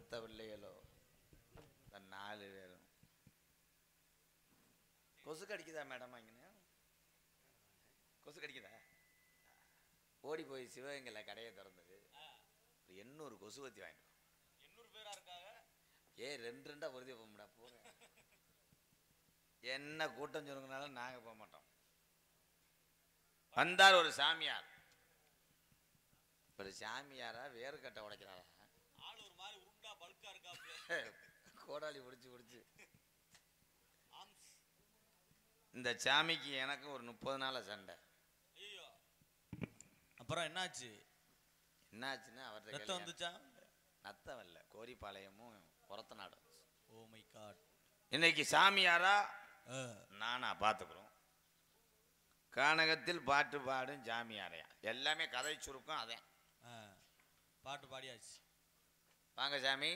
பெத்த பிள்ளைகளோ இந்த 4 பேரும். கொசு கடிக்குதா மேடம்? அங்கே கொசு கடிக்குதா? ஓடி போய் சிவகங்கையில் கடையை திறந்தது 800 கொசுவத்தி வாங்கிட்டு 800 பேரா இருக்காங்க. 2 பொருத்தி போக போகிறேன். என்ன கூட்டம் சொல்லுங்கனாலும் நாங்கள் போக மாட்டோம். வந்தார் ஒரு சாமியார். ஒரு சாமியாரா வேறு கட்டை உடைக்கிறாரா? ஆளு ஒரு மாதிரி உருண்டா பல்கா இருக்காப்ல. கோடாலி பிடிச்சி இந்த சாமிக்கு எனக்கு ஒரு 30 நாள் சண்டை. ஐயோ, அப்புறம் என்னாச்சு? என்னாச்சுன்னா அவர்கிட்ட ரத்தம் வந்துச்சா? நத்தம் இல்லை, கோரிப்பாளையமும் புறத்த நாடு. Oh my God. இன்னைக்கு சாமியாரா நானா பார்த்துக்கிறோம். கானகத்தில் பாட்டு பாடும் சாமியாரையா எல்லாமே கதை சுருக்கம். அதான் பாட்டு பாடியாச்சு. வாங்க சாமி.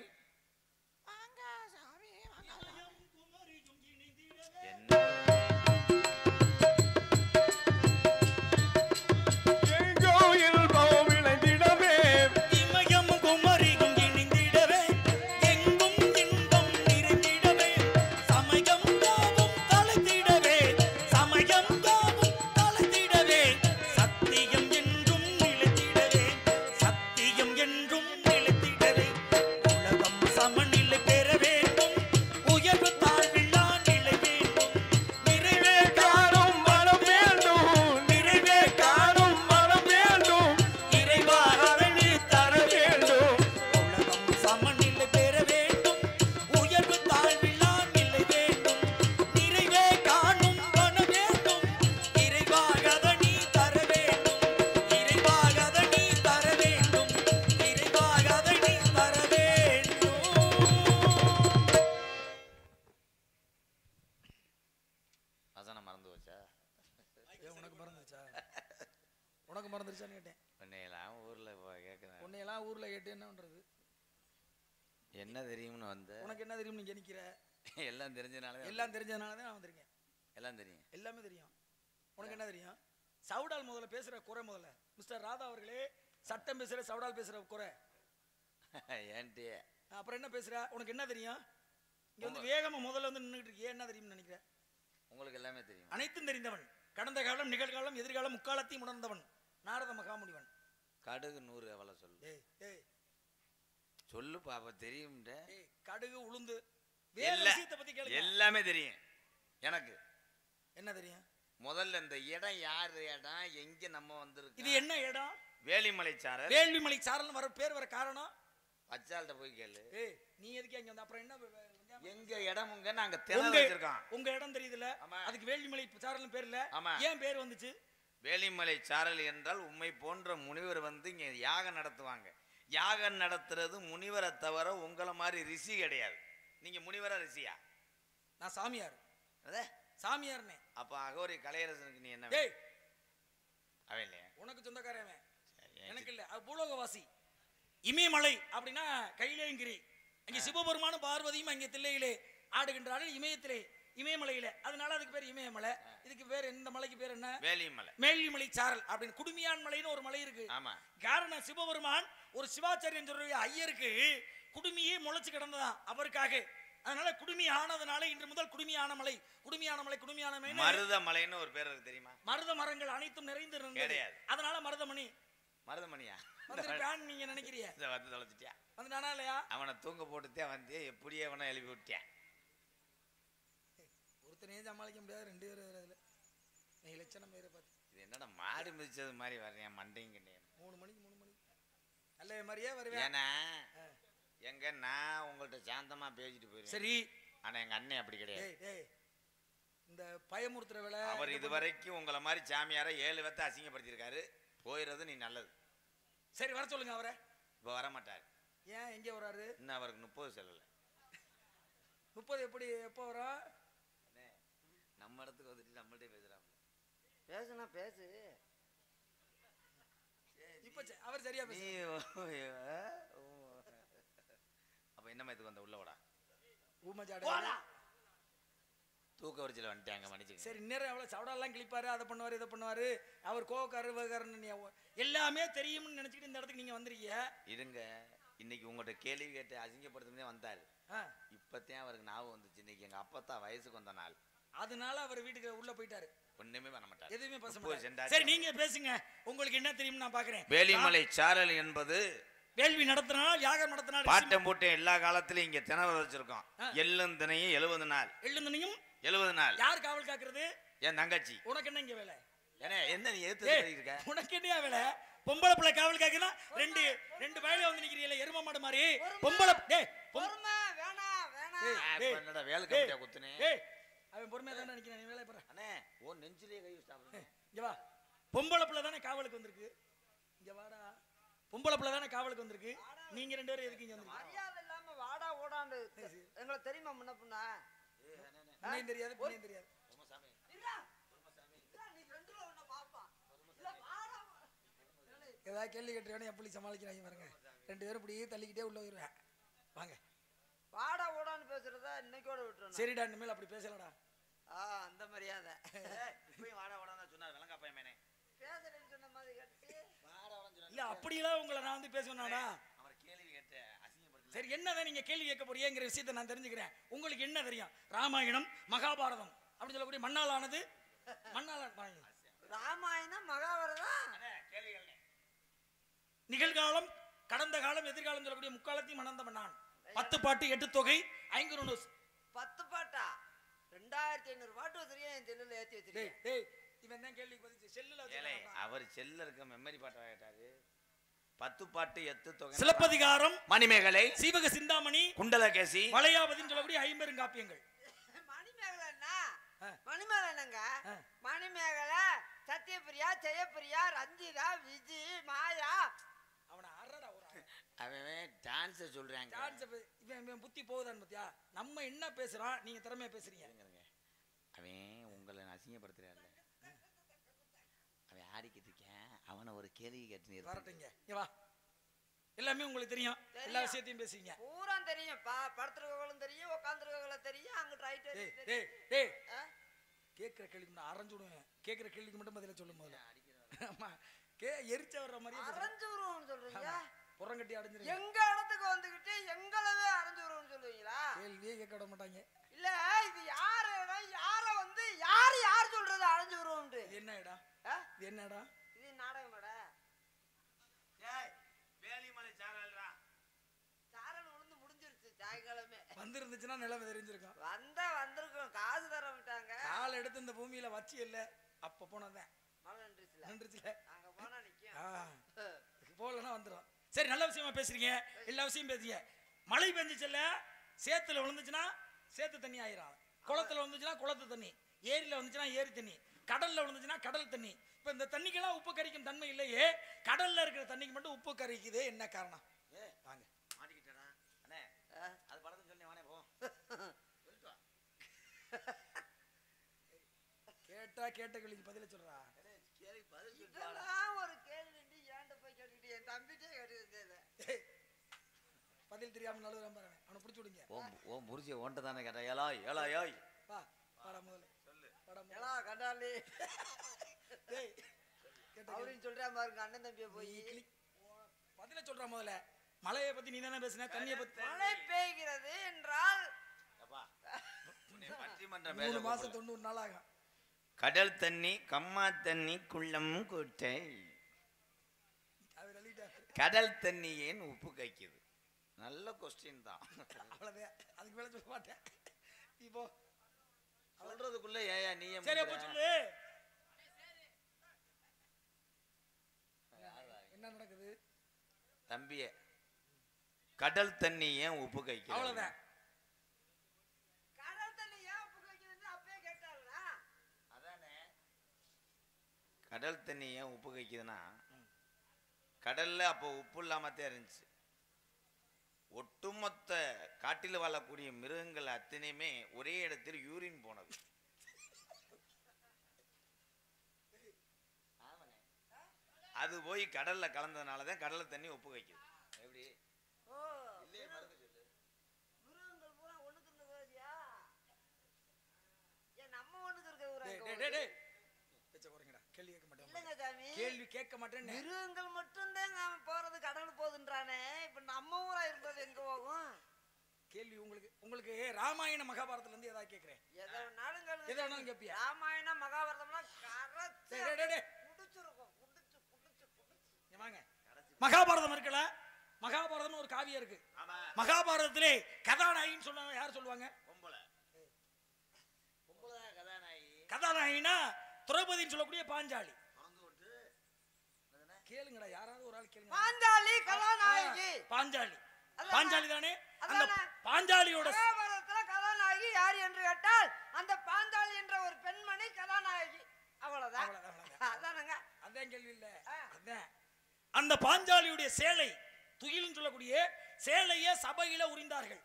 என்ன என்ன தெரியும்னு வந்த? உனக்கு என்ன தெரியும்? நீங்க நிக்கிற எல்லாம் தெரிஞ்சனால தான் நான் வந்திருக்கேன். எல்லாம் தெரியும், எல்லாமே தெரியும். உனக்கு என்ன தெரியும்? சவுடால் முதல்ல பேசுற குறை முதல்ல. மிஸ்டர் ராதா அவர்களே, சட்டம் பேசுற சவுடால் பேசுற குறை ஏன்ட்டே. அப்புறம் என்ன பேசுற? உனக்கு என்ன தெரியும்? இங்க வந்து வேகமா முதல்ல வந்து நின்றுட்டு இருக்கியே, என்ன தெரியும்னு நினைக்கிறேன்? உங்களுக்கு எல்லாமே தெரியும். அனைத்தும் தெரிந்தவன், கடந்த காலம், நிகழ்காலம், எதிர்காலம், முக்காலத்தையும் உணர்ந்தவன் நாரத மகாமுனிவன். கடுகு 100 எவ்வளவு சொல்லு? சொல்லு பாப்பா. தெரியும். கடுகு உளுந்து எல்லாமே தெரியும் எனக்கு. என்ன தெரியும்? முதல்ல இந்த இடம் யாரு இடம், எங்க நம்ம வந்திருக்கு? இது என்ன இடம்? வேலிமலை சாரல். வேலிமலை சாரல் வர பேர் வர காரணம் பச்சால்கிட்ட போய் கேளு. நீ எதுக்கு அங்க வந்த? அப்புறம் என்ன? எங்க இடம் உங்க நாங்க திறந்து வச்சிருக்கோம். உங்க இடம் தெரியுதுல, அதுக்கு வேலிமலை சாரல் பேர் இல்ல. ஏன் பேர் வந்துச்சு? வேலிமலை சாரல் என்றால் உம்மை போன்ற முனிவர் வந்து இங்க யாகம் நடத்துவாங்க. யாகம் நடத்துறது முனிவரை தவிர உங்களை மாதிரி ரிஷி கிடையாது. நீங்க முனிவரா ரிஷியா? நான் சாமியார். சாமியார்னே. அப்ப அகோரி கலையரசனுக்கு நீ என்ன? அவன் இல்லையா? உனக்கு சொந்தக்காரன். எனக்கு இல்ல. அது பூலோகவாசி. இமயமலை அப்படின்னா கைலேங்கிரி. அங்கே சிவபெருமானும் பார்வதியும் அங்கே தில்லையிலே ஆடுகின்றார்கள், இமயத்திலே, இமயமலையில. அதனால அதுக்கு பேர் இமயமலை. இதுக்கு பேர் இந்த மலைக்கு பேர் என்ன? வேலிமலை. மேலிமலை சாரல் அப்படின்னு. குடுமியான் மலைன்னு ஒரு மலை இருக்கு. காரணம் சிவபெருமான் ஒரு சிவாச்சாரியன் சொல்ற ஐயருக்கு குடுமியே முளைச்சு கிடந்ததான் அவருக்காக. அதனால குடுமி ஆனதுனால இன்று முதல் குடுமியான மலை, குடுமியான மலை, குடுமியான மலை. மருத மலைன்னு ஒரு பேர் இருக்கு தெரியுமா? மருத மரங்கள் அனைத்தும் நிறைந்து இருந்தது. அதனால மருதமணி. மருதமணியா வந்திருக்கான்னு நீங்க நினைக்கிறீங்க? வந்து தொலைச்சிட்டியா? வந்துட்டானா இல்லையா? அவனை தூங்க போட்டுத்தே வந்து எப்படியே அவனை எழுப்பி விட்டேன். ஒருத்தனையே சமாளிக்க முடியாது, 2 பேர் அதுல. நீ லட்சணம் பேரை பார்த்து இது என்னடா மாடு மிதிச்சது மாதிரி வர்றேன் மண்டைங்க. 3 மணிக்கு நல்ல மாதிரியே வருவேன். ஏன்னா எங்க நான் உங்கள்ட்ட சாந்தமா பேசிட்டு போயிருவேன். சரி. ஆனா எங்க அண்ணன் அப்படி கிடையாது. இந்த பயமுறுத்துற வேலை. அவர் இதுவரைக்கும் உங்களை மாதிரி சாமியார 7 வத்தை அசிங்கப்படுத்திருக்காரு. போயிடுறது நீ நல்லது. சரி, வர சொல்லுங்க அவரை. இப்ப வர மாட்டாரு. ஏன்? எங்கே வராரு? இன்னும் அவருக்கு 30 செல்லல. 30 எப்படி? எப்போ வரா? நம்ம இடத்துக்கு வந்துட்டு நம்மள்டே பேசுறாங்க. பேசுனா பேசு. இப்ப அவர் சரியா பேசு. அப்ப என்னமா இதுக்கு வந்த உள்ளவடா ஊமஜாடா தூக்க வரிச்சல வந்துட்டாங்க மன்னிச்சு. சரி, நேரம் எவ்வளவு சவடாலாம் கிளிப்பாரு, அதை பண்ணுவாரு, இதை பண்ணுவாரு, அவர் கோவக்காரர் விவகாரன்னு எல்லாமே தெரியும்னு நினைச்சிட்டு இந்த இடத்துக்கு நீங்க வந்துருக்கீங்க. இருங்க, இன்னைக்கு உங்கள்கிட்ட கேள்வி கேட்டு அசிங்கப்படுத்துனே வந்தாரு. ஆ, இப்பத்தான் அவருக்கு ஞாபகம் வந்துச்சு. இன்னைக்கு எங்க அப்பத்தான் வயசுக்கு வந்த நாள். அதனால அவர் வீட்டுக்கு உள்ள போயிட்டாரு. ஒண்ணுமே பண்ண மாட்டாரு. எதுவுமே பேச 30 மாட்டாரு. சென்டாச்சு. சரி நீங்க பேசுங்க. உங்களுக்கு என்ன தெரியும் நான் பாக்குறேன். வேலிமலை சாரல் என்பது வேள்வி நடத்தினால் யாகம் நடத்தினால் பாட்டம் போட்டு எல்லா காலத்திலும் இங்க திணற வச்சிருக்கோம். எள்ளும் தினையும் 70 நாள். எழுந்தனையும் 70 நாள். யார் காவல் காக்குறது? என் தங்கச்சி. உனக்கு என்ன இங்க வேலை? ஏன்னா என்ன நீ எதிர்த்து இருக்க? உனக்கு என்னையா வேலை? பொம்பளை பிள்ளை காவல் காக்குனா ரெண்டு வயல வந்து நிக்கிறீங்களே எரும மாடு மாதிரி. பொம்பளை டேய் பொறுமை வேணாம் என்னடா வேலை கட்டியா குத்துனே? டேய் அவன் பொறுமையா தானே நிக்கிறான். நீ வேலைய பாரு. அண்ணே ஓ நெஞ்சிலே கை வச்சாப்ல. இங்க வா. பொம்பளை பிள்ளை தானே காவலுக்கு வந்திருக்கு. இங்க வாடா. பொம்பளை பிள்ளை தானே காவலுக்கு வந்திருக்கு. நீங்க ரெண்டு பேரும் எதுக்கு இங்க வந்திருக்கீங்க? மரியாதை இல்லாம வாடா ஓடாண்டு எங்களுக்கு தெரியுமா முன்ன பின்ன? உன்னையும் தெரியாது பின்னையும் தெரியாது. நீ ரெண்டுல ஒண்ணு பாப்பா. இல்ல வாடா. ஏதாவது கேள்வி கேட்டுருக்கானே எப்படி சமாளிக்கிறாங்க பாருங்க. ரெண்டு பேரும் இப்படியே தள்ளிக்கிட்டே உள்ள போயிருவேன். வாங்க. வாடா ஓடான்னு பேசுறத இன்னைக்கோட விட்டுறணும். சரிடா இனிமேல் அப்படி பேசலடா. அந்த மரியாதை. இப்பயும் வாடா வாடா சொன்னார் விளங்கா பையனே. பேசுறேன்னு சொன்ன மாதிரி கேட்டு வாடா வாடா சொன்னார். இல்ல அப்படியெல்லாம் உங்களை நான் வந்து பேசுவேனாடா? அவர் கேள்வி கேட்டு அசிங்கப்படுத்த. சரி என்னதான் நீங்க கேள்வி கேட்க போறீங்கிற விஷயத்தை நான் தெரிஞ்சுக்கிறேன். உங்களுக்கு என்ன தெரியும்? ராமாயணம் மகாபாரதம் அப்படின்னு சொல்லக்கூடிய மண்ணால் ஆனது ராமாயணம் மகாபாரதம் கேள்விகள் நிகழ்காலம் கடந்த காலம் எதிர்காலம் சொல்லக்கூடிய முக்காலத்தையும் மணந்தவன் நான். 10 பாட்டு 8 தொகை 5 நூஸ் 10 பாட்டா 2500 பாட்டு வச்சிருக்கேன். என் செல்லுல ஏத்தி வச்சிருக்கேன். இவன் தான் கேள்வி பதிச்சு செல்லுல ஏலே அவர் செல்ல இருக்க மெமரி பாட்டா கேட்டாரு. 10 பாட்டு 8 தொகை சிலப்பதிகாரம் மணிமேகலை சீவக சிந்தாமணி குண்டலகேசி வளையாபதின்னு சொல்லக்கூடிய 50 காப்பியங்கள். மணிமேகலை மணிமேகலை என்னங்க? மணிமேகலை சத்யபிரியா ஜெயபிரியா ரஞ்சிதா விஜி மாயா. அவனை அறடா ஒரு அவன் டான்ஸ் சொல்றாங்க. டான்ஸ் இவன் புத்தி போகுதான்னு பாத்தியா? நம்ம என்ன பேசுறான் நீங்க திறமையா பேசுறீங்க. அவன் உங்களை அசிங்கப்படுத்துறாருல. அவன் ஆடிக்கிட்டு இருக்கேன். அவனை ஒரு கேள்வி கேட்டு வரட்டுங்க. இங்க வா. எல்லாமே உங்களுக்கு தெரியும். எல்லா விஷயத்தையும் பேசுவீங்க. பூரா தெரியும். படுத்துருக்கவங்களும் தெரியும், உட்காந்துருக்கவங்களும் தெரியும். அங்க ரைட் டேய் டேய் கேக்குற கேள்விக்கு நான் அரைஞ்சு விடுவேன். கேக்குற கேள்விக்கு மட்டும் பதில சொல்லும் போது ஆமா எரிச்ச வர்ற மாதிரியே அரைஞ்சு விடுவோம்னு சொல்றீங்க. புறங்கட்டி அடைஞ்சிருங்க. எங்க இடத்துக்கு வந்துகிட்டு எங்களவே அரைஞ்சு விடுவோம்னு சொல்லுவீங்களா? கேள்வியே கேட்க விட மாட்டாங்க. இல்ல இது யார வந்து யார் சொல்றது அரைஞ்சு விடுவோம்னு? இது என்ன இடம்? இது என்ன இடம்? இது நாடகம் மேட. ஏய் வேலிமலை சாரல்ரா. சாரல் விழுந்து முடிஞ்சிருச்சு. சாயங்காலமே வந்திருந்துச்சுன்னா நிலைமை தெரிஞ்சிருக்கும். வந்திருக்கும். காசு தர விட்டாங்க. கால் எடுத்து இந்த பூமியில வச்சு இல்ல அப்ப போனதான் மழை நின்றுச்சுல. அங்க போனா நிக்கும். போகலன்னா வந்துடும். சரி நல்ல விஷயமா பேசுறீங்க. எல்லா விஷயம் பேசுறீங்க. மழை பெஞ்சிச்சுல சேத்துல விழுந்துச்சுன்னா சேத்து தண்ணி ஆயிரும். குளத்துல விழுந்துச்சுன்னா குளத்து தண்ணி. ஏரியில வந்துச்சுன்னா ஏரி தண்ணி. கடல்ல விழுந்துச்சுன்னா கடல் தண்ணி. இப்ப இந்த தண்ணிக்கெல்லாம் உப்பு கரிக்கும் தன்மை இல்லையே. கடல்ல இருக்கிற தண்ணிக்கு மட்டும் உப்பு கரிக்குது. என்ன காரணம்? வாங்க மாட்டிக்கிட்டடா. அண்ணே அது படத்தை சொல்லி வானே போ. கேட்ட கேள்விக்கு பதில சொல்றா. கேள்வி பதில் இதெல்லாம் ஒரு கேள்வி ஏன்ட போய் கேட்டுக்கிட்டு என் தம்பிட்டே கேட்டுக்கிட்டே பதில் தெரியாம நழுவுறான் பாருங்க. அவனை பிடிச்சி விடுங்க. ஓ முறிச்சி ஓன்ட்ட தானே கேட்டா. ஏலாய் ஏலாய் வா வாடா முதல்ல சொல்லு. வாடா எலா கண்டாலி டேய் கேட்ட அப்படின்னு சொல்றா பாருங்க. அண்ணன் தம்பியை போய் பதில சொல்றா முதல்ல. மழையை பத்தி நீ தானே பேசுன. தண்ணியை பத்தி மழை பெய்கிறது என்றால் அப்பா உன்னை பட்டிமன்றம் 3 பேச மாசம் 90 நாள் ஆகும். கடல் தண்ணி கம்மா தண்ணி குள்ளம் கூட்டை. கடல் தண்ணி ஏன் உப்பு கைக்குது? நல்ல கொஸ்டின் தான். அவ்வளவுதான். அதுக்கு மேல சொல்ல மாட்டேன். இப்போ சொல்றதுக்குள்ள ஏயா நீயே சரி அப்ப சொல்லு. என்ன நடக்குது தம்பியே? கடல் தண்ணி ஏன் உப்பு கைக்குது? அவ்வளவுதான். கடல் தண்ணி ஏன் உப்பு வைக்கிறதுன்னு அப்பயே கேட்டாங்களா? அதானே கடல் தண்ணி ஏன் உப்பு கைக்குதுன்னா கடல்ல அப்போ உப்பு இல்லாமத்தே இருந்துச்சு. ஒட்டுமொத்த காட்டில் வாழக்கூடிய மிருகங்கள் அத்தனையுமே ஒரே இடத்தில் யூரின் போனது. அது போய் கடல்ல கலந்ததுனாலதான் கடல்ல தண்ணி உப்பு கைக்குது. எப்படி? ஓ இல்லையே மறந்து சொல்லு. மிருகங்கள் பூரா ஒண்ணுக்கு இருந்த கோதியா? ஏன் நம்ம ஒண்ணுக்கு இருக்க டேய் ஊரா? டேய் டேய் பேச்ச குறைங்கடா. கேள்வி கேட்க மாட்டேன். இல்லங்க சாமி. கேள்வி கேட்க மாட்டேன்னு மிருகங்கள் மட்டும்தான் அவன் போறது கடல் போகுதுன்றானே. இப்ப நம்ம ஊரா இருந்தது எங்க போகும்? கேள்வி உங்களுக்கு ராமாயண மகாபாரதத்துல இருந்து ஏதாவது கேக்குறேன். எதை வேணாலும் கேளுங்க. எதை வேணாலும் கேப்பியா? ராமாயணம் மகாபாரதம்லாம் கரைச்சு டேய், டேய், டேய். குடிச்சிருக்கும். குடிச்சு. இங்க வாங்க. மகாபாரதம் இருக்குல்ல, மகாபாரதம்னு ஒரு காவியம் இருக்கு. ஆமா. மகாபாரதத்திலே கதாநாயகின்னு சொன்னா யார் சொல்லுவாங்க? பொம்பளை கதாநாயகி. கதாநாயகினா திரௌபதின்னு சொல்லக்கூடிய பாஞ்சாலி. கேளுங்கடா, யாராவது ஒரு ஆள் கேளுங்க. பாஞ்சாலி கதாநாயகி. பாஞ்சாலி அதானே? பாஞ்சாலி தானே? அந்த அதானே? பாஞ்சாலியோட மகாபாரதத்துல கதாநாயகி யார் என்று கேட்டால் அந்த பாஞ்சாலி என்ற ஒரு பெண்மணி கதாநாயகி. அவ்வளவுதான். அதானங்க. அதான் கேள்வி இல்ல. அதான் அந்த பாஞ்சாலியுடைய சேலை துயில்னு சொல்லக்கூடிய சேலைய சபையில உரிந்தார்கள்.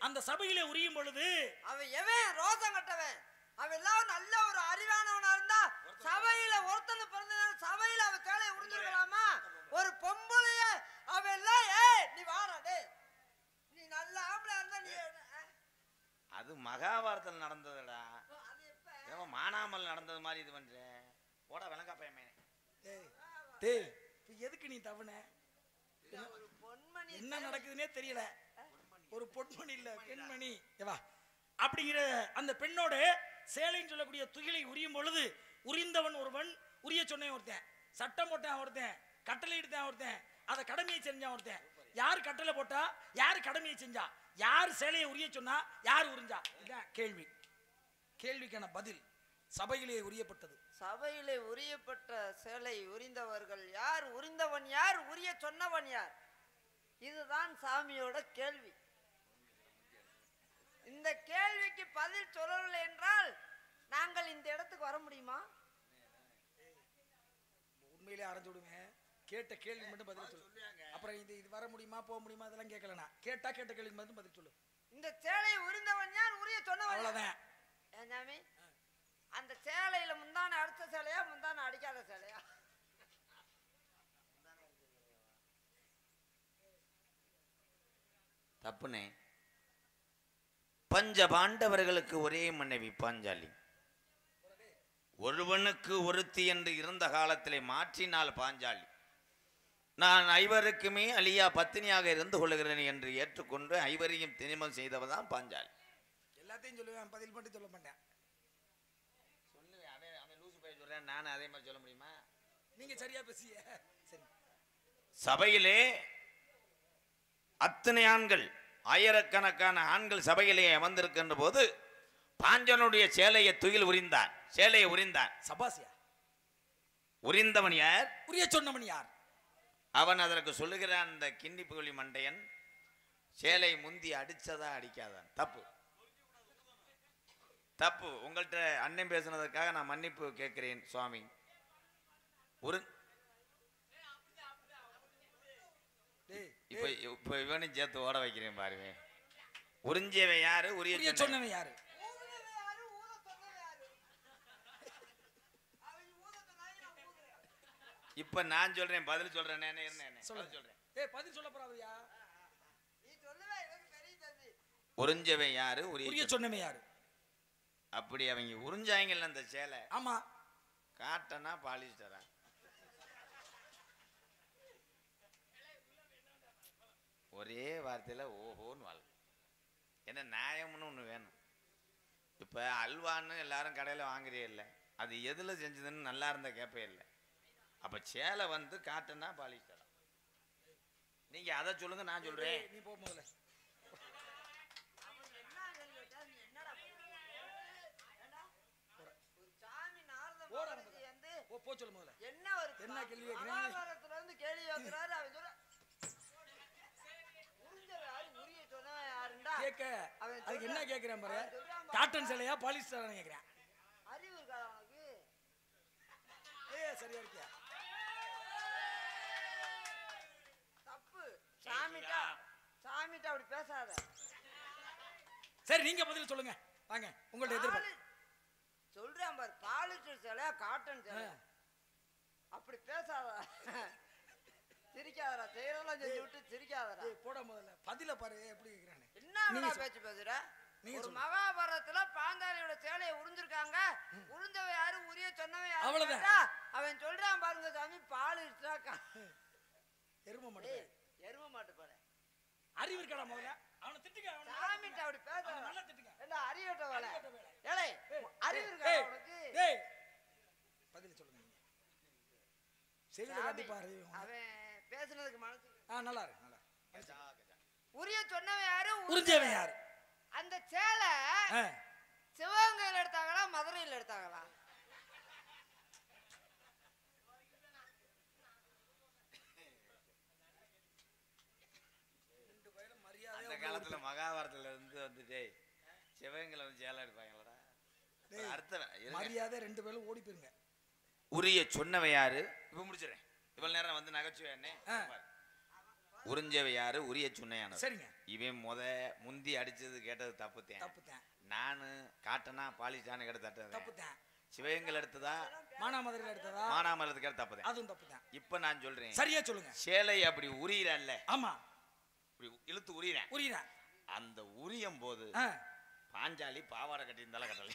அந்த சபையில உரியும் பொழுது அவன் எவன் ரோசம் கட்டவன்? அவன் எல்லாம் நல்ல ஒரு அறிவானவனா இருந்தா சபையில ஒருத்தனை பிறந்த சபையில அவன் சேலையை உறிஞ்சிருக்கலாமா? ஒரு பொம்பளைய அவன் எல்லாம் நீ வாடா டே, நீ நல்ல ஆம்பளை இருந்தா நீ அது மகாபாரதத்தில் நடந்ததுடா. அது எப்ப? ஏதோ மானாமல் நடந்தது மாதிரி இது பண்றேன். போட விளங்கா பையமே. டேய் இப்ப எதுக்கு நீ தவண? ஒரு பொன்மணி என்ன நடக்குதுன்னே தெரியல. ஒரு பொன்மணி இல்ல, பெண்மணி. ஏவா அப்படிங்கிற அந்த பெண்ணோட சேலைன்னு சொல்லக்கூடிய துகிலை உரியும் பொழுது உரிந்தவன் ஒருவன், உரிய சொன்னேன் ஒருத்தன், சட்டம் போட்டான் ஒருத்தன், கட்டளை எடுத்தான் ஒருத்தன், அதை கடமையை செஞ்சான் ஒருத்தன். யார் கட்டளை போட்டா, யார் கடமையை செஞ்சா, யார் சேலையை உரிய சொன்னா, யார் உறிஞ்சா? இதான் கேள்வி. கேள்விக்கான பதில் சபையிலே உரியப்பட்டது. சபையிலே உரியப்பட்ட சேலை உரிந்தவர்கள் யார்? உரிந்தவன் யார்? உரிய சொன்னவன் யார்? இதுதான் சாமியோட கேள்வி. இந்த கேள்விக்கு பதில் சொல்லவில்லை என்றால் நாங்கள் இந்த இடத்துக்கு வர முடியுமா? உண்மையிலே அரைஞ்சு விடுங்க. கேட்ட கேள்வி மட்டும் பதில் சொல்லு. அப்புறம் இது வர முடியுமா, போக முடியுமா, அதெல்லாம் கேட்கலனா. கேட்ட கேள்வி மட்டும் பதில் சொல்லு. இந்த சேலையை உரிந்தவன் யார்? உரிய சொன்னவன் யார்? அவ்வளவுதான். ஏன் சாமி, அந்த சேலையில முந்தான அடிச்ச சேலையா முந்தான அடிக்காத சேலையா? தப்புனே. பஞ்ச பாண்டவர்களுக்கு ஒரே மனைவி பாஞ்சாலி. ஒருவனுக்கு ஒருத்தி என்று இருந்த காலத்திலே மாற்றினால் பாஞ்சாலி. நான் ஐவருக்குமே அலியா பத்தினியாக இருந்து கொள்கிறேன் என்று ஏற்றுக்கொண்டு ஐவரையும் திருமணம் செய்தவன் தான் பாஞ்சாலி. எல்லாத்தையும் சொல்லுவேன், பதில் மட்டும் சொல்ல மாட்டேன். சொல்லுவேன். அவன் லூசு பையன் சொல்றேன், நானும் அதே மாதிரி சொல்ல முடியுமா? நீங்க சரியா பேசிய. சரி. சபையிலே அத்தனை ஆண்கள், ஆயிரக்கணக்கான ஆண்கள் சபையிலே அமர்ந்திருக்கின்ற போது பாஞ்சனுடைய சேலையை துயில் உரிந்தான். சேலையை உரிந்தான். சபாசியா உரிந்தவன் யார்? உரிய சொன்னவன் யார்? அவன் அதற்கு சொல்லுகிறான், அந்த கிண்ணி புகழி மண்டையன் சேலை முந்தி அடிச்சதா அடிக்காதான். தப்பு தப்பு. உங்கள்கிட்ட அண்ணன் பேசுனதற்காக நான் மன்னிப்பு கேட்கிறேன் சுவாமி. இப்ப இப்ப இவனையும் சேர்த்து ஓட வைக்கிறேன் பாருங்க. உறிஞ்சியவன் யாரு? உரிய சொன்னவன் யாரு? இப்ப நான் சொல்றேன், பதில் சொல்றேன். சொல்றேன். பதில் சொல்ல போறாதியா? உறிஞ்சவன் யாரு? உரிய சொன்னவன் யாரு? அப்படி அவங்க உறிஞ்சாங்கல்ல அந்த சேலை. ஆமா. காட்டனா பாலிஸ்டரா? ஒரே வார்த்தையில ஓஹோன்னு வாழ். என்ன நியாயம்னு ஒண்ணு வேணும். இப்ப அல்வான்னு எல்லாரும் கடையில வாங்குறே இல்லை, அது எதுல செஞ்சதுன்னு நல்லா இருந்த கேப்பே இல்லை. அப்ப சேலை வந்து காட்டனா பாலிஸ்டரா? நீங்க அதை சொல்லுங்க, நான் சொல்றேன். நீ போ முதல்ல. போ சொல்லு முதல்ல. என்ன கேள்வி கேக்குறீங்க? மகாபாரதத்துல இருந்து கேள்வி கேக்குறாரு. அவன் சொல்ற உரிய சொன்னவன் யாருண்டா? கேக்க அதுக்கு என்ன கேக்குறேன் பாரு. காட்டன் சேலையா பாலிஸ்டரா கேக்குறேன். அறிவு இருக்கா அவனுக்கு? சரியா இருக்கியா? தப்பு. சாமிட்ட அப்படி பேசாத. சரி, நீங்க பதில் சொல்லுங்க. வாங்க, உங்கள்ட்ட எதிர்பார்ப்பு சொல்றேன் பாரு. பாலிஸ்டர் சேலையா காட்டன் சேலை? அப்படி பேசாத. சிரிக்காதடா. செய்யறதெல்லாம் செஞ்சு விட்டு சிரிக்காதடா. போட முதல்ல பதில பாரு எப்படி கேக்குறானே. என்ன பேச்சு பேசுற? நீங்க ஒரு சொல்லுங்க. மகாபாரதத்துல பாஞ்சாலியோட சேலையை உறிஞ்சிருக்காங்க. உறிஞ்சவ யாரு, உரிய சொன்னவன் யாரு அவ்வளவுதான். கேட்டா, அவன் சொல்றான் பாருங்க சாமி, பால் இட்டாக்கா. எருமை மாட்டேன் எரும மாட்டு போல அறிவு இருக்காடா முதல்ல அவனை திட்டுங்க அவனை சாமிட்ட அப்படி பேச நல்லா திட்டுங்க என்ன அறிவட்ட வேலை அறிவட்ட வேலை. ஏலே அறிவு இருக்கா ஏய், உனக்கு? டேய் பதில் சொல்லுங்க நீங்க செவில சாமி, கண்டிப்பா அறிவு அவன் பேசுனதுக்கு மனசு நல்லா இருக்கு நல்லா உரிய சொன்னவன் யாரு, உறிஞ்சவன் யாரு? அந்த சேலை ஆ, சிவகங்கையில எடுத்தாங்களா மதுரையில எடுத்தாங்களா? அந்த காலத்துல மகாபாரதத்துல இருந்து வந்துட்டே சிவகங்கையில வந்து சேலை எடுப்பாங்களடா. டேய், அர்த்தம் இருங்க. மரியாதை 2 பேரும் ஓடி போயிருங்க. உரிய சொன்னவ யாரு? இப்ப முடிச்சிடறேன். இவ்வளவு நேரம் வந்து நகைச்சுவை என்ன ஆ. உறிஞ்சவ யாரு, உரிய சொன்னையான சரிங்க, இவன் முந்தி அடிச்சது கேட்டது தப்புத்தேன். தப்புதான் நானு காட்டனா பாலிஷானு கேட்ட தட்டது தப்புதான். சிவகங்கையில் எடுத்ததா மானாமதுரையில எடுத்ததா? மானாமரத்து கேட்ட தப்புதேன். அதுவும் தப்புதான். இப்ப நான் சொல்றேன், சரியா சொல்லுங்க. சேலை அப்படி உரியல, ஆமா இப்படி இழுத்து உரியறேன். புரியுதா? அந்த உரியும் போது ஆ, பாஞ்சாலி பாவாடை கட்டி இருந்தாலும் கட்டல.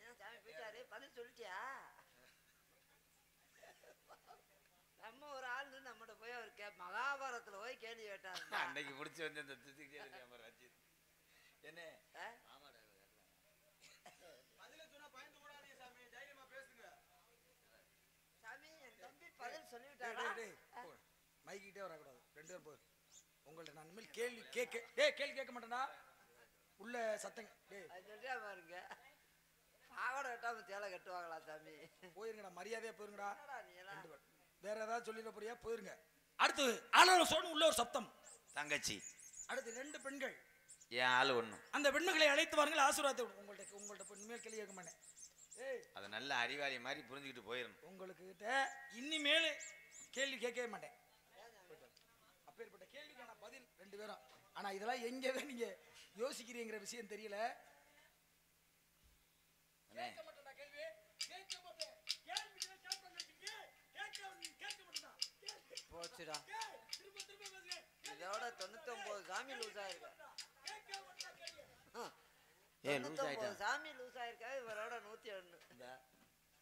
ஏன் சாமி போயிட்டாரு, பதில் சொல்லிட்டியா? நம்ம ஒரு ஆள் நம்மகிட்ட போய் அவர் மகாபாரதத்துல போய் கேள்வி கேட்டாரு. அன்னைக்கு பிடிச்சி வந்து இந்த திட்டுக்கிட்டே இருக்கான் பாரு ரஞ்சித். என்ன சாமி என் தம்பி பதில் டேய், சொல்லிவிட்டாரா? டேய், டேய், போ. மைக்கிட்டே வரக்கூடாது. 2 பேரும் போய் உங்கள்ட்ட நான் இனிமேல் கேள்வி கேட்க மாட்டேன்டா. உள்ள சத்தங்க. டேய் அது சொல்லியா பாருங்க, பாவாடை கட்டாம சேலை கட்டுவாங்களா சாமி? போயிருங்கடா, மரியாதையா போயிருங்கடா. என்னடா நீ எல்லாம்? 2 பேர் வேற ஏதாவது சொல்லிட போறியா? போயிருங்க. அடுத்தது ஆளோட சோனு உள்ள ஒரு சப்தம். தங்கச்சி அடுத்து 2 பெண்கள். என் ஆளு ஒண்ணு. அந்த பெண்களை அழைத்து வாருங்கள், ஆசீர்வாதத்தை விடு. உங்கள்ட்ட இனிமேல் கேள்வி கேட்க மாட்டேன். ஏய், அது நல்ல அறிவாளி மாதிரி புரிஞ்சுக்கிட்டு போயிடணும். உங்களுக்கு கிட்ட இனிமேல் கேள்வி கேட்கவே மாட்டேன். அப்பேற்பட்ட கேள்விக்கான பதில் 2 பேரும். ஆனா இதெல்லாம் எங்கதான் நீங்க யோசிக்கிறீங்கிற விஷயம் தெரியல. அண்ணே, கேட்க மாட்டேன்டா கேள்வி. கேட்க மாட்டேன். கேள்விகளை கேட்க மாட்டீங்க. கேட்க மாட்டேன்டா. போச்சுடா, திரும்ப பேசுங்க. இதோட 99 சாமி லூஸ் ஆயிருக்கா. கேட்க மாட்டேன் கேள்வி. ஏய், லூஸ் 99 ஆயிட்டான். சாமி லூஸ் ஆயிருக்கா. இவரோட 101.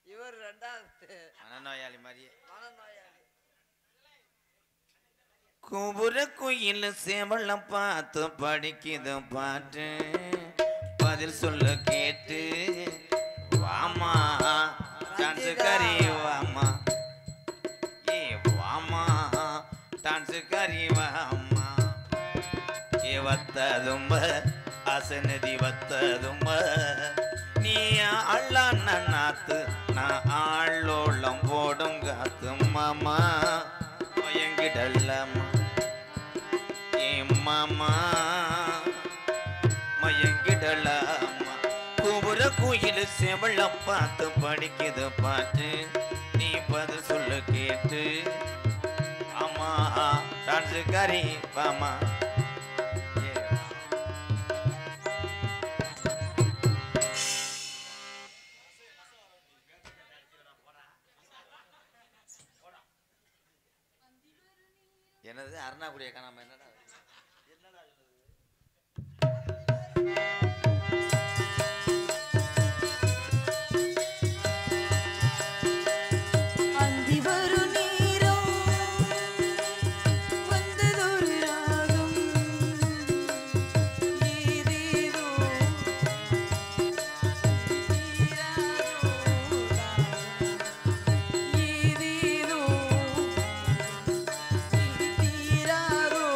இவர் 2வது மனநோயாளி மாதிரியே. மனநோயாளி. குபுர குயில் சேவலம் பார்த்து படிக்குது பாட்டு, பதில் சொல்ல கேட்டு வாமா டான்ஸ் கறி வாமா, ஏ வாமா டான்ஸ் கறி வாமா, ஏ வத்ததும்ப அசனதி வத்ததும்ப, நீ அள்ளான நாத்து நான் ஆளோளம் போடும் காத்து மாமா மயங்கிடலாமா, ஏ மாமா மயங்கிடலாமா, குபுர குயில் செவள பார்த்து படிக்குது பாட்டு, நீ பதில் சொல்ல கேட்டு ஆமா டான்ஸ் கறி வாமா. என்னது அருணாக்குடிய காணாம என்னடா அந்தி வரு நேரம் வந்ததொரு ராகம், ஏதேதோ தீராதோ ராகம், ஏதேதோ தீராதோ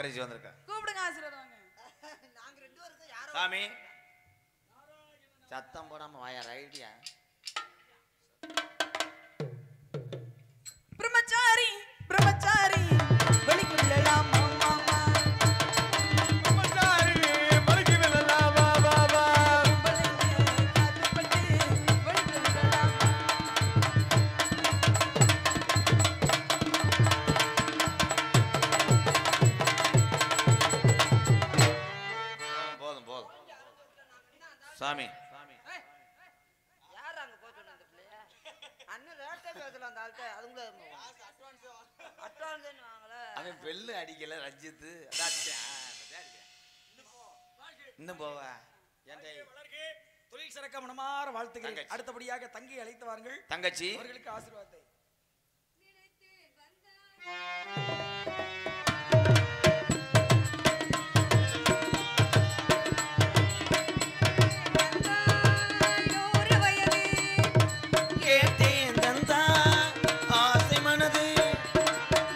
மகரிஷி வந்திருக்கா. கூப்பிடுங்க ஆசீர்வாதம் வாங்க. நாங்க 2 பேரும் யாரோ சாமி சத்தம் போடாம வாயா ரைடியா. பிரம்மச்சாரி பிரம்மச்சாரி வெளிக்குள்ளலாம் மாமா பிரம்மச்சாரி மறுக்கி விழலாம் வா வா வா. காத்துப்பட்டு வெளிக்குள்ளலாம் போதும் போதும் சாமி. யார் அங்க போய் சொன்ன அந்த பிள்ளைய அண்ணன் ரேட்டே பேசலாம் அந்த ஆள்கிட்ட அதுங்கள அட்வான்ஸ் வாங்கல அவன் பெல்லு அடிக்கல ரஞ்சித்து இன்னும் போவா. வளர்க, தொழில் சிறக்க மனமாற வாழ்த்துகிறேன். தங்கச்சி. அடுத்தபடியாக தங்கை அழைத்து வாருங்கள். தங்கச்சி அவர்களுக்கு ஆசீர்வாதத்தை. நூறு வயது கேட்டேன் தந்தா ஆசை மனது.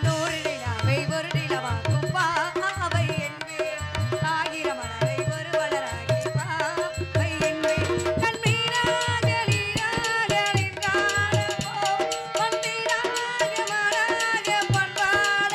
நூறு நிலாவை ஒரு நிலவாக்கும் பாவை என்பேன். ஆயிரம் மலரை ஒரு மலராகி பாவை என்பேன். கண்மீராக நீராக நின்றாடவோ, பொன்மீராக மலராக பொன்வாடவோ.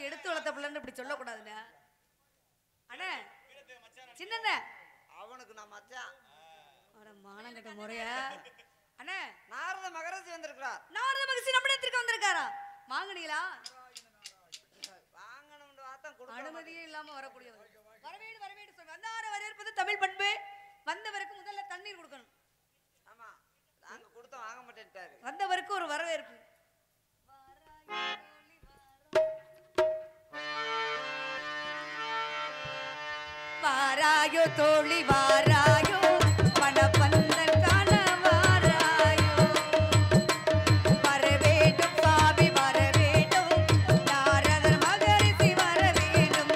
எடுத்து வளர்த்த பிள்ளைன்னு இப்படி சொல்லக்கூடாதுண்ணே. அண்ணே சின்ன அவனுக்கு நான் மச்சான். மானங்கட்ட முறையா அண்ணே. நாரத மகரிஷி வந்திருக்கிறார். நாரத மகரிஷி நம்ம இடத்துக்கு வந்திருக்காரா? வாங்குனீங்களா? வாங்கணும்னு வார்த்தை கொடுக்க அனுமதியே இல்லாம வரக்கூடியவர். வரவேடு வரவேடு சொல்லி வந்தார வரவேற்பது தமிழ் பண்பு. வந்தவருக்கு முதல்ல தண்ணீர் கொடுக்கணும். ஆமா, நாங்க கொடுத்த வாங்க மாட்டேன்ட்டாரு. வந்தவருக்கு ஒரு வரவேற்பு. வாராயோ தோழி வாராயோ மணப்பந்தல் காண வாராயோ வரவேண்டும் பாவி வரவேண்டும் நாரதர் மகரிஷி வரவேண்டும்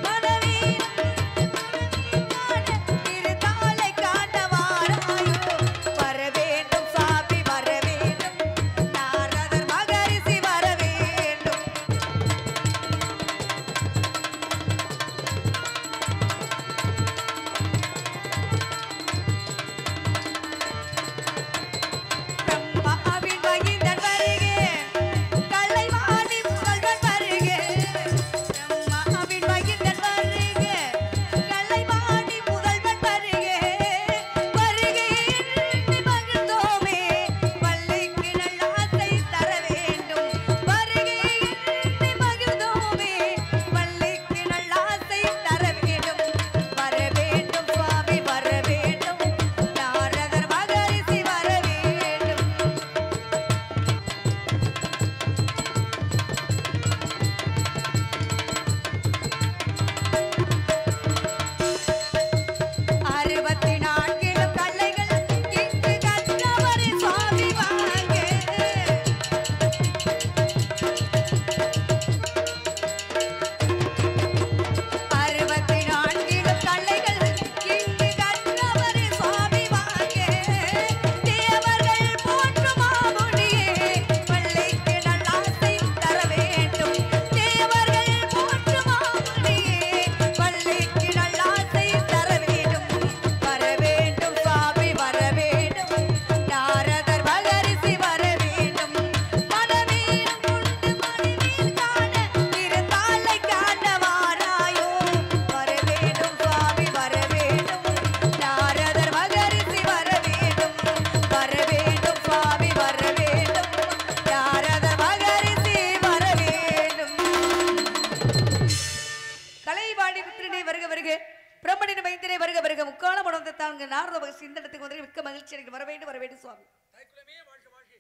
மனவீரம் திருத்தாளை காண வாராயோ வரவேண்டும் பாவி வரவேண்டும் நாரதர் மகரிஷி வரவேண்டும். நாரத மகரிஷி இந்த இடத்துக்கு வந்து மிக்க மகிழ்ச்சி எனக்கு வர வேண்டும் சுவாமி. தாய்க்குலமே வாழ்க வாழ்க.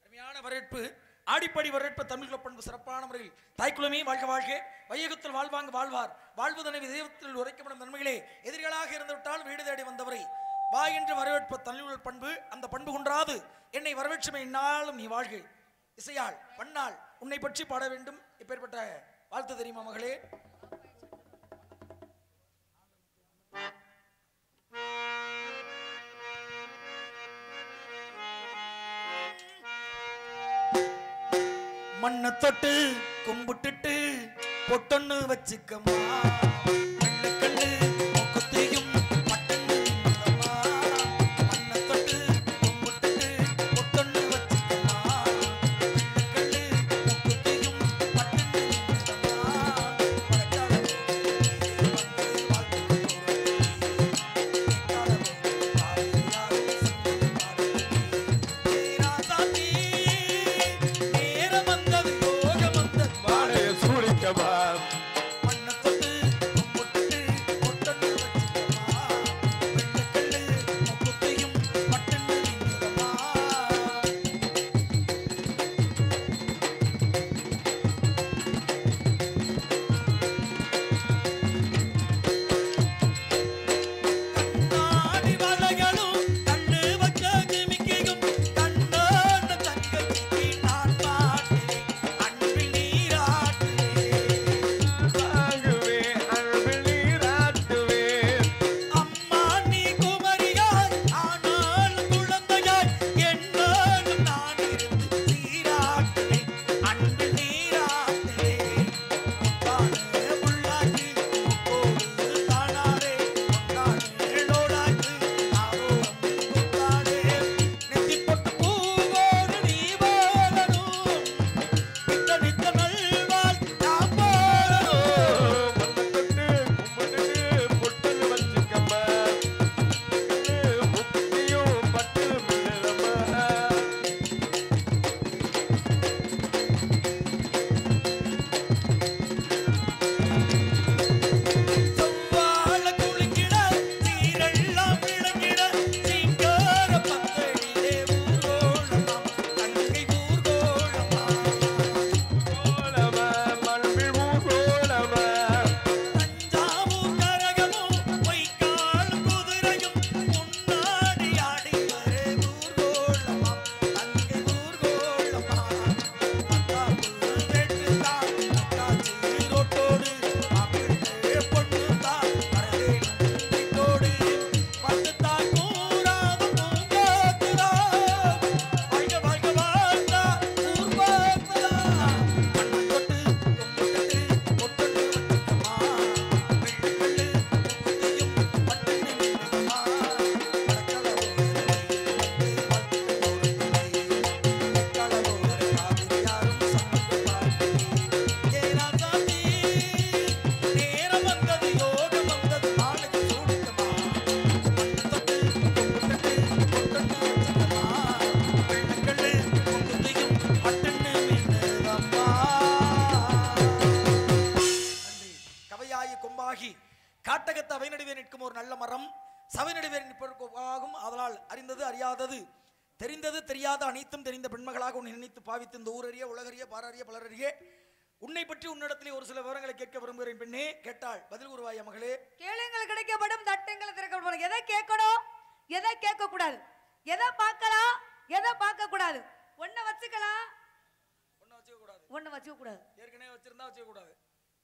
அருமையான வரவேற்பு, ஆடிப்படி வரவேற்பு தமிழ் பண்பு சிறப்பான முறையில் தாய்க்குலமே வாழ்க வாழ்க. வையகத்தில் வாழ்வாங்க வாழ்வார் வாழ்வதனை தெய்வத்தில் உரைக்கப்படும் நன்மைகளே எதிரிகளாக இருந்துவிட்டால் வீடு தேடி வந்தவரை வா என்று வரவேற்பு தமிழ் பண்பு. அந்த பண்பு குன்றாது என்னை வரவேற்றுமை என்னாலும் நீ வாழ்க. இசையால் பண்ணால் உன்னை பற்றி பாட வேண்டும். இப்பேற்பட்ட வாழ்த்து தெரியுமா மகளே? மண்ணை தொட்டு கும்பிட்டுட்டு பொட்டொன்னு வச்சுக்கம்மா கண்ணு முக்குத்தையும் பட்டன்னு நின்னுதம்மா. மண்ணை தொட்டு கும்பிட்டுட்டு பொட்டொன்னு வச்சுக்கம்மா கண்ணு முக்குத்தையும் பட்டன்னு நின்னுதம்மா. வடக்கால மண்ணை தொட்டு வேராகி கொம்பாகி காட்டகத்து அவை நடுவே நிற்கும் ஒரு நல்ல மரம் சபை நடுவே நிற்பதற்காகும். அதனால் அறிந்தது அறியாதது தெரிந்தது தெரியாத அனைத்தும் தெரிந்த பெண்மகளாக உன்னை நினைத்து பாவித்து இந்த ஊரறிய உலகறிய பாரறிய பலரறிய உன்னை பற்றி உன்னிடத்திலே ஒரு சில விவரங்களை கேட்க விரும்புகிறேன் பெண்ணே. கேட்டாள் பதில் கூறுவாயா மகளே? கேளுங்கள் கிடைக்கப்படும், தட்டுங்கள் திறக்கப்படும். எதை கேட்கணும், எதை கேட்க கூடாது, எதை பார்க்கலாம், எதை பார்க்க கூடாது. ஒன்ன வச்சுக்கலாம், ஒன்ன வச்சுக்க கூடாது. ஒன்ன வச்சுக்க கூடாது. ஏற்கனவே வச்சிருந்தா வச்சுக்க கூடாது.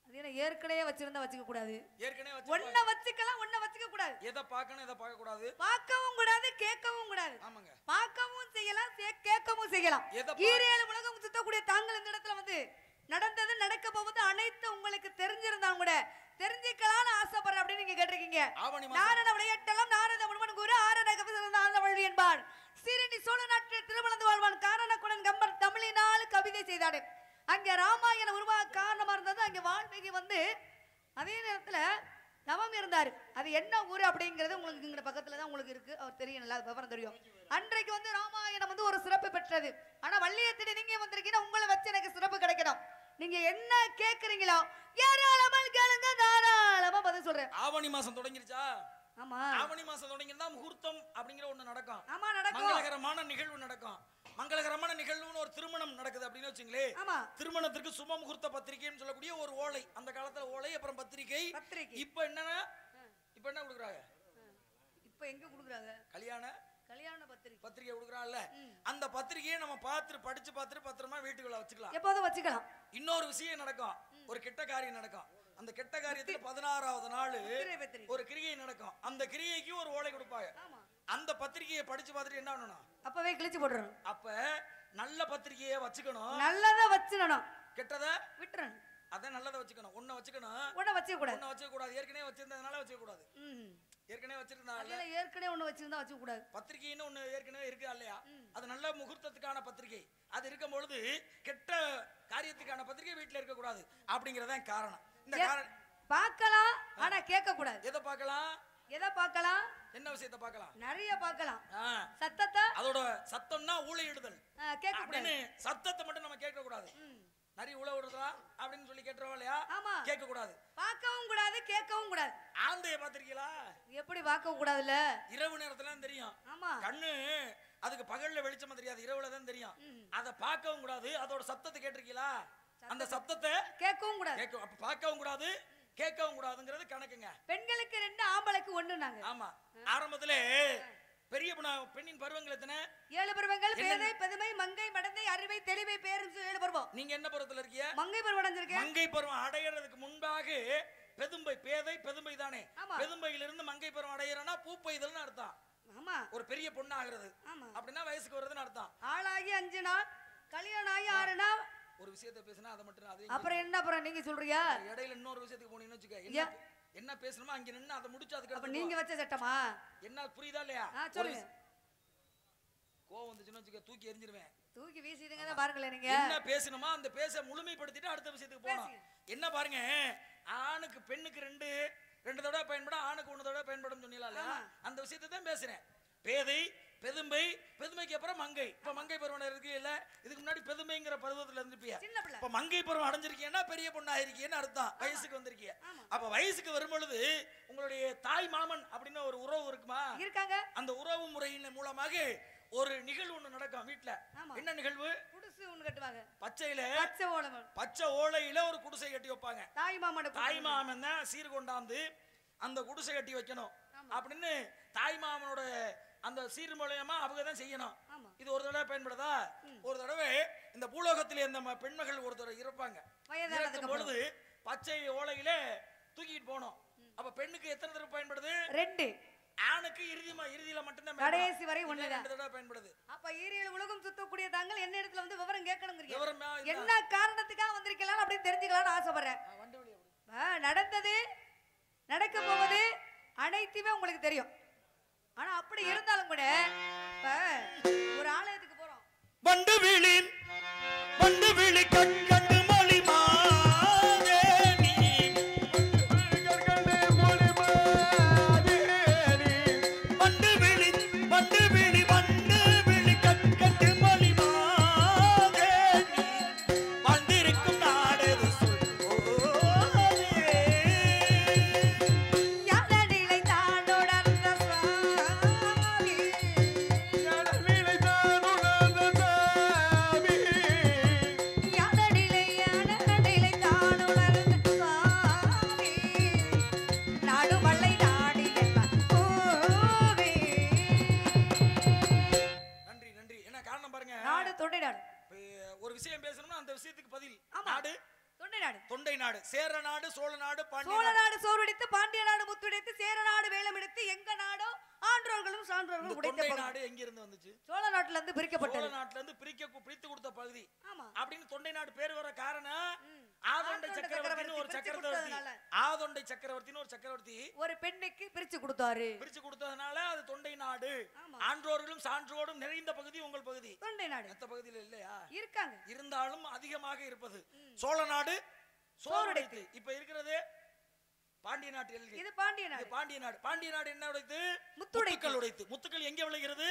அது என்ன ஏற்கனவே வச்சிருந்தா வச்சுக்க கூடாது. ஏற்கனவே ஒன்ன வச்சுக்கலாம், ஒன்ன வச்சுக்க கூடாது. எதை பார்க்கணும் எதை பார்க்க கூடாது. பார்க்கவும் கூடாது, கேட்கவும் கூடாது. ஆமாங்க. பார்க்கவும் செய்யலாம், கேட்கவும் செய்யலாம். ஈரேழு உலகம் சுத்தக்கூடிய தாங்கள் இந்த இடத்துல வந்து நடந்தது நடக்க போவது அனைத்து உங்களுக்கு தெரிஞ்சிருந்தாலும் கூட தெரிஞ்சுக்கலாம்னு ஆசைப்படுற அப்படின்னு நீங்க கேட்டிருக்கீங்க. நாரண விளையாட்டெல்லாம் நாரத முன்மன் கூற ஆரண கவிதை வழி என்பார். சீரண்டி சோழ நாட்டில் திருமணந்து வாழ்வான் காரணக்குடன் கம்பர் தமிழினால் கவிதை செய்தாரு. அங்க ராமாயணம் உருவாக காரணமா இருந்தது. அங்க வால்மீகி வந்து அதே நேரத்துல நவம் இருந்தாரு. அது என்ன ஊர் அப்படிங்கிறது உங்களுக்கு இங்க பக்கத்துல தான் உங்களுக்கு இருக்கு. அவர் தெரியும், நல்லா விவரம் தெரியும். அன்றைக்கு வந்து ராமாயணம் வந்து ஒரு சிறப்பு பெற்றது. ஆனா வள்ளியத்திட்டு நீங்க வந்திருக்கீங்கன்னா உங்களை வச்சு எனக்கு சிறப்பு கிடைக்கணும். நீங்க என்ன கேக்குறீங்களோ ஏராளமாக கேளுங்க, தாராளமா பதில் சொல்றேன். ஆவணி மாசம் தொடங்கிருச்சா? ஆமா, ஆவணி மாசம் தொடங்கிருந்தா முகூர்த்தம் அப்படிங்கிற ஒண்ணு நடக்கும். ஆமா நடக்கும். மங்களகரமான நிகழ்வு நடக்கும். மங்களகரமான நிகழ்வுன்னு ஒரு திருமணம் நடக்குது அப்படின்னு வச்சுங்களே. ஆமா, திருமணத்திற்கு சுப முகூர்த்த பத்திரிகைன்னு சொல்லக்கூடிய ஒரு ஓலை. அந்த காலத்துல ஓலை, அப்புறம் பத்திரிகை. இப்ப என்னன்னா இப்ப என்ன கொடுக்குறாங்க? இப்ப எங்க கொடுக்குறாங்க? கல்யாண பத்திரிகை கொடுக்குறாங்கல்ல. அந்த பத்திரிகையை நம்ம படிச்சு பார்த்துட்டு பத்திரமா வீட்டுக்குள்ள வச்சுக்கலாம், எப்போதும் வச்சுக்கலாம். இன்னொரு விஷயம் நடக்கும், ஒரு கெட்ட காரியம் நடக்கும். அந்த கெட்ட காரியத்துல 16வது நாள் ஒரு கிரிகை நடக்கும். அந்த கிரிகைக்கு ஒரு ஓலை கொடுப்பாங்க. அந்த பத்திரிகையை படிச்சு பார்த்துட்டு என்ன பண்ணணும்? அப்பவே கிழிச்சு போட்டுறணும். அப்ப நல்ல பத்திரிகையை வச்சுக்கணும், நல்லதா வச்சுக்கணும், கெட்டதை விட்டுறணும். அதான் நல்லதை வச்சுக்கணும். ஒன்ன வச்சுக்கணும், ஒன்ன வச்சுக்க கூடாது. ஒன்ன வச்சுக்க கூடாது. ஏற்கனவே வச்சிருந்ததுனால வச்சுக்க கூடாது. ஏற்கனவே வச்சிருந்தால ஏற்கனவே ஒண்ணு வச்சிருந்தா வச்சுக்க கூடாது. பத்திரிகைன்னு ஒண்ணு ஏற்கனவே இருக்கு இல்லையா? அது நல்ல முகூர்த்தத்துக்கான பத்திரிகை. அது இருக்கும் பொழுது கெட்ட காரியத்துக்கான பத்திரிகை வீட்டுல இருக்க கூடாது அப்படிங்கறதான் காரணம். இந்த காரணம் பார்க்கலாம், ஆனா கேட்க கூடாது. எதை பார்க்கலாம், எதை பார்க்கலாம், என்ன விஷயத்தை பார்க்கலாம்? நிறைய பார்க்கலாம். சத்தத்தை, அதோட சத்தம்னா ஊளையிடுதல் கேட்க கூடாது. சத்தத்தை மட்டும் நம்ம கேட்க கூடாது. நிறைய உழவு விடுறா அப்படின்னு சொல்லி கேட்டுறோம் இல்லையா? கேட்க கூடாது. பார்க்கவும் கூடாது, கேட்கவும் கூடாது. ஆந்தைய பாத்திருக்கீங்களா? எப்படி பார்க்க கூடாதுல்ல? இரவு நேரத்துல தான் தெரியும். ஆமா, கண்ணு அதுக்கு பகல்ல வெளிச்சமா தெரியாது, இரவுல தான் தெரியும். அதை பார்க்கவும் கூடாது. அதோட சத்தத்தை கேட்டிருக்கீங்களா? அந்த சத்தத்தை கேட்கவும் கூடாது. அப்ப பார்க்கவும் கூடாது, கேட்கவும் கூடாதுங்கிறது கணக்குங்க. பெண்களுக்கு 2, ஆம்பளைக்கு 1 நாங்க. ஆமா, ஆரம்பத்திலே பெரிய பெண்ணின் பருவங்கள் எத்தனை? 7 பருவங்கள். பேதை, பெதுமை, மங்கை, மடந்தை, அறிவை, தெளிவை, பேரும் 7 பருவம். நீங்க என்ன பருவத்துல இருக்கீங்க? மங்கை பருவம் அடைஞ்சிருக்கேன். மங்கை பருவம் அடையிறதுக்கு முன்பாக பெதும்பை, பேதை பெதும்பை தானே. பெதும்பையிலிருந்து மங்கை பருவம் அடையிறனா பூப்பைதல்னு அர்த்தம். ஆமா, ஒரு பெரிய பொண்ணு ஆகிறது அப்படின்னா வயசுக்கு வருதுன்னு அர்த்தம். ஆளாகி 5 நாள், கல்யாணம் ஆகி 6 நாள். ஒரு விஷயத்தை பேசினா அதை மட்டும் அது அப்புறம் என்ன அப்புறம் நீங்க சொல்றீங்க? இடையில இன்னொரு விஷயத்துக்கு போனீங்கன்னு வச்சுக்க, என்ன பேசணுமோ அங்க நின்னு அதை முடிச்சு அதுக்கு அப்ப நீங்க வச்ச சட்டமா என்ன புரியுதா இல்லையா? சொல்லுங்க. கோவம் வந்துச்சுன்னு வச்சுக்க தூக்கி எரிஞ்சிருவேன். தூக்கி வீசிடுங்க தான் பாருங்களேன். நீங்க என்ன பேசணுமா அந்த பேச முழுமைப்படுத்திட்டு அடுத்த விஷயத்துக்கு போகணும். என்ன பாருங்க, ஆணுக்கு பெண்ணுக்கு 2 தடவை பயன்படும், ஆணுக்கு 1 தடவை பயன்படும் சொன்னீங்களா இல்லையா? அந்த விஷயத்தை தான் பேசுறேன். பேதை, பெதும்பை, பெதுமைக்கு அப்புறம் மங்கை. இப்ப மங்கை பருவம் இருக்கு இல்ல, இதுக்கு முன்னாடி பெதுமைங்கிற பருவத்துல இருந்துப்பியா. இப்ப மங்கை பருவம் அடைஞ்சிருக்கீங்கன்னா பெரிய பொண்ணா இருக்கீங்கன்னு அர்த்தம். வயசுக்கு வந்திருக்கீங்க. அப்ப வயசுக்கு வரும் பொழுது உங்களுடைய தாய் மாமன் அப்படின்னு ஒரு உறவு இருக்குமா? இருக்காங்க. அந்த உறவு முறையின் மூலமாக ஒரு நிகழ்வு ஒண்ணு நடக்கும் வீட்டுல. என்ன நிகழ்வு? குடிசை ஒண்ணு கட்டுவாங்க. பச்சை ஓலையில ஒரு குடிசை கட்டி வைப்பாங்க. தாய் மாமன் தான் சீர் கொண்டாந்து அந்த குடிசை கட்டி வைக்கணும் அப்படின்னு தாய் மாமனோட அந்த சீர் மூலமா அவங்க தான் செய்யணும். இது ஒரு தடவை பயன்படுதா? ஒரு தடவை இந்த பூலோகத்திலே இந்த பெண்மகள் ஒரு தடவை இருப்பாங்க. இறக்கும் பொழுது பச்சை ஓலையில தூக்கிட்டு போனோம். அப்ப பெண்ணுக்கு எத்தனை தடவை பயன்படுது? 2. ஆணுக்கு இறுதியில மட்டும்தான் கடைசி வரை 1 தடவை பயன்படுது. அப்ப ஈரேழு உலகம் சுத்தக்கூடிய தாங்கள் என்ன இடத்துல வந்து விவரம் கேட்கணுங்கிறீங்க. என்ன காரணத்துக்காக வந்திருக்கலாம் அப்படின்னு தெரிஞ்சுக்கலாம்னு ஆசைப்படுறேன். நடந்தது நடக்க போவது அனைத்துமே உங்களுக்கு தெரியும். ஆனா அப்படி இருந்தாலும் கூட ஒரு ஆலயத்துக்கு போறோம். வண்டு விழி கண்டு மொழி தொண்டை நாடு, சேர நாடு, சோழ நாடு, பாண்டிய சோழ நாடு சோறுடைத்து, பாண்டிய நாடு முத்துடைத்து, சேர நாடு வேலம் எடுத்து, எங்க நாடோ ஆன்றோர்களும் சான்றோர்களும் உடைத்த தொண்டை பகுதி. நாடு எங்க இருந்து வந்துச்சு? சோழ நாட்டுல இருந்து சோழ பிரிக்கப்பட்டது. நாட்டுல இருந்து பிரித்து கொடுத்த பகுதி. ஆமா. அப்படின்னு தொண்டை நாடு பேர் வர காரணம் ஆதொண்டை ஆதொண்டை சக்கரவர்த்தின்னு ஒரு பிரிச்சு சக்கரவர்த்தி, கொடுத்ததுனால. ஆதொண்டை சக்கரவர்த்தின்னு ஒரு சக்கரவர்த்தி ஒரு பெண்ணுக்கு பிரிச்சு கொடுத்தாரு. பிரிச்சு கொடுத்ததுனால அது தொண்டை நாடு. ஆமா. ஆன்றோர்களும் சான்றோடும் நிறைந்த பகுதி உங்கள் பகுதி. தொண்டை நாடு மத்த பகுதியில இல்லையா? இருக்காங்க. இருந்தாலும் அதிகமாக இருப்பது சோழ நாடு, சோறுடைத்து. இப்ப இருக்கிறது பாண்டிய நாட்டு எல்லை. இது பாண்டிய இது நாடு. பாண்டிய நாடு. பாண்டிய நாடு என்ன உடைத்து? முத்துடைத்து. முத்துக்கள் உடைத்து. முத்துக்கள் எங்க விளைகிறது?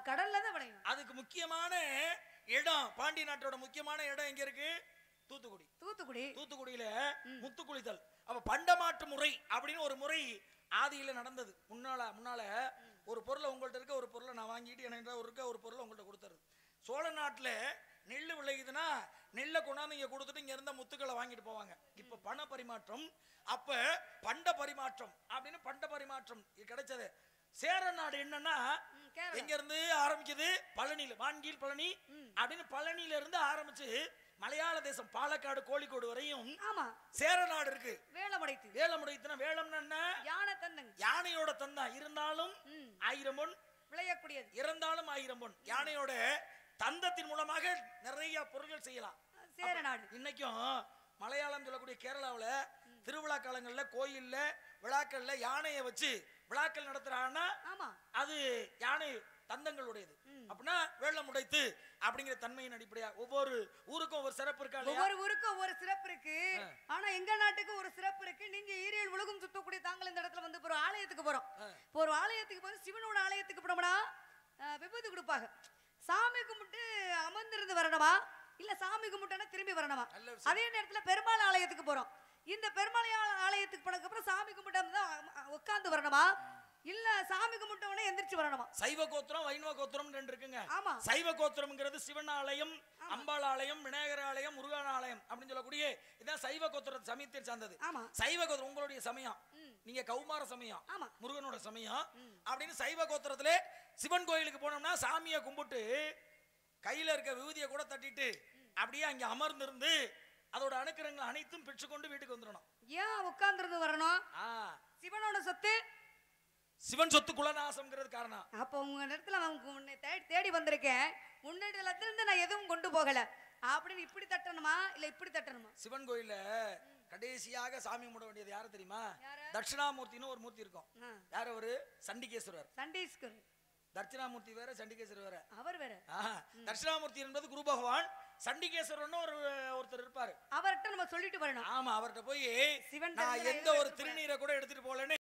கடல்ல தான் விளையும். அதுக்கு முக்கியமான இடம், பாண்டிய நாட்டோட முக்கியமான இடம் எங்க இருக்கு? தூத்துக்குடி. தூத்துக்குடி. தூத்துக்குடியில முத்து குளித்தல். அப்ப பண்டமாற்று முறை அப்படின்னு ஒரு முறை ஆதியில நடந்தது. முன்னால ஒரு பொருளை உங்கள்ட்ட இருக்க, ஒரு பொருளை நான் வாங்கிட்டு எனக்கு ஒரு பொருளை உங்கள்ட்ட கொடுத்துறது. சோழ நாட்டுல நெல்லு விளையுதுன்னா நெல்லை கொண்டாந்து இங்க கொடுத்துட்டு இங்க இருந்த முத்துக்களை வாங்கிட்டு போவாங்க. இப்ப பண பரிமாற்றம், அப்ப பண்ட பரிமாற்றம் அப்படின்னு பண்ட பரிமாற்றம் கிடைச்சது. சேர நாடு என்னன்னா எங்க இருந்து ஆரம்பிக்குது? பழனியில, வான்கீழ் பழனி அப்படின்னு பழனியில இருந்து ஆரம்பிச்சு மலையாள தேசம் பாலக்காடு கோழிக்கோடு வரையும் ஆமா சேர நாடு இருக்கு. வேலமுடைத்து. வேலமுடைத்துனா வேலம்னா என்ன? யானை தந்தங்க. யானையோட தந்தா இருந்தாலும் 1000 பொன் விளையக்கூடியது. இறந்தாலும் 1000 பொன். யானையோட தந்தத்தின் மூலமாக நிறைய பொருட்கள் செய்யலாம். சேர நாடு இன்னைக்கும் மலையாளம் சொல்லக்கூடிய கேரளாவுல திருவிழா காலங்கள்ல கோயில்ல விழாக்கள்ல யானையை வச்சு விழாக்கள் நடத்துறாங்கன்னா ஆமா அது யானை தந்தங்களுடையது. அப்படின்னா வேலம் உடைத்து அப்படிங்கிற தன்மையின் அடிப்படையா ஒவ்வொரு ஊருக்கும் ஒவ்வொரு சிறப்பு இருக்கா இல்லையா? ஒவ்வொரு ஊருக்கும் ஒவ்வொரு சிறப்பு இருக்கு. ஆனா எங்க நாட்டுக்கு ஒரு சிறப்பு இருக்கு. நீங்க ஈரேல் உலகம் சுத்தக்கூடிய தாங்கள் இந்த இடத்துல வந்து ஒரு ஆலயத்துக்கு போறோம். ஒரு ஆலயத்துக்கு போய் சிவனோட ஆலயத்துக்கு போனோம்னா விபூதி கொடுப்பாங்க. சாமி கும்பிட்டு அமர்ந்திருந்து வரணுமா, இல்ல சாமி கும்பிட்டோன்னா திரும்பி வரணுமா? அதே நேரத்துல பெருமாள் ஆலயத்துக்கு போறோம். இந்த பெருமாள் ஆலயத்துக்கு போனதுக்கு அப்புறம் சாமி கும்பிட்டு உட்கார்ந்து வரணுமா, இல்ல சாமி கும்பிட்டவனே எந்திரிச்சு வரணுமா? சைவ கோத்திரம், வைணவ கோத்திரம் ரெண்டு இருக்குங்க. ஆமா. சைவ கோத்திரம்ங்கிறது சிவன் ஆலயம், அம்பாள் ஆலயம், விநாயகர் ஆலயம், முருகன் ஆலயம் அப்படின்னு சொல்லக்கூடிய இதான் சைவ கோத்திர சமயத்தை சார்ந்தது. ஆமா. சைவ கோத்திரம் உங்களுடைய சமயம், நீங்க கௌமார சமயம், ஆமா, முருகனோட சமயம் அப்படின்னு சைவ கோத்திரத்திலே சிவன் கோயிலுக்கு போனோம்னா சாமியை கும்பிட்டு கையில இருக்க விபூதியை கூட தட்டிட்டு அப்படியே அங்க அமர்ந்திருந்து அதோட அணுக்கரங்கள் அனைத்தும் பெற்றுக்கொண்டு வீட்டுக்கு வந்துடணும். ஏன் உட்கார்ந்து வரணும்? சிவனோட சொத்து, சிவன் சொத்து குலநாசம்ங்கிறது காரணம். அப்ப உங்க இடத்துல உன்னை தேடி வந்திருக்கேன், உன்னிடத்துல இருந்து நான் எதுவும் கொண்டு போகல அப்படின்னு இப்படி தட்டணுமா இல்ல இப்படி தட்டணுமா? சிவன் கோயில்ல கடைசியாக சாமி மூட வேண்டியது யாரு தெரியுமா? தட்சிணாமூர்த்தின்னு ஒரு மூர்த்தி இருக்கும். யார் அவரு? சண்டிகேஸ்வரர். சண்டீஸ்வரர். தட்சிணாமூர்த்தி வேற, சண்டிகேஸ்வரர் வேற. அவர் வேற. தட்சிணாமூர்த்தி என்பது குரு பகவான், சண்டிகேஸ்வரன் ஒருத்தர் இருப்பாரு. அவர்கிட்ட நம்ம சொல்லிட்டு வரணும். ஆமா, அவர்கிட்ட போய் சிவன் நான் எந்த ஒரு திருநீரை கூட எடுத்துட்டு போலன்னு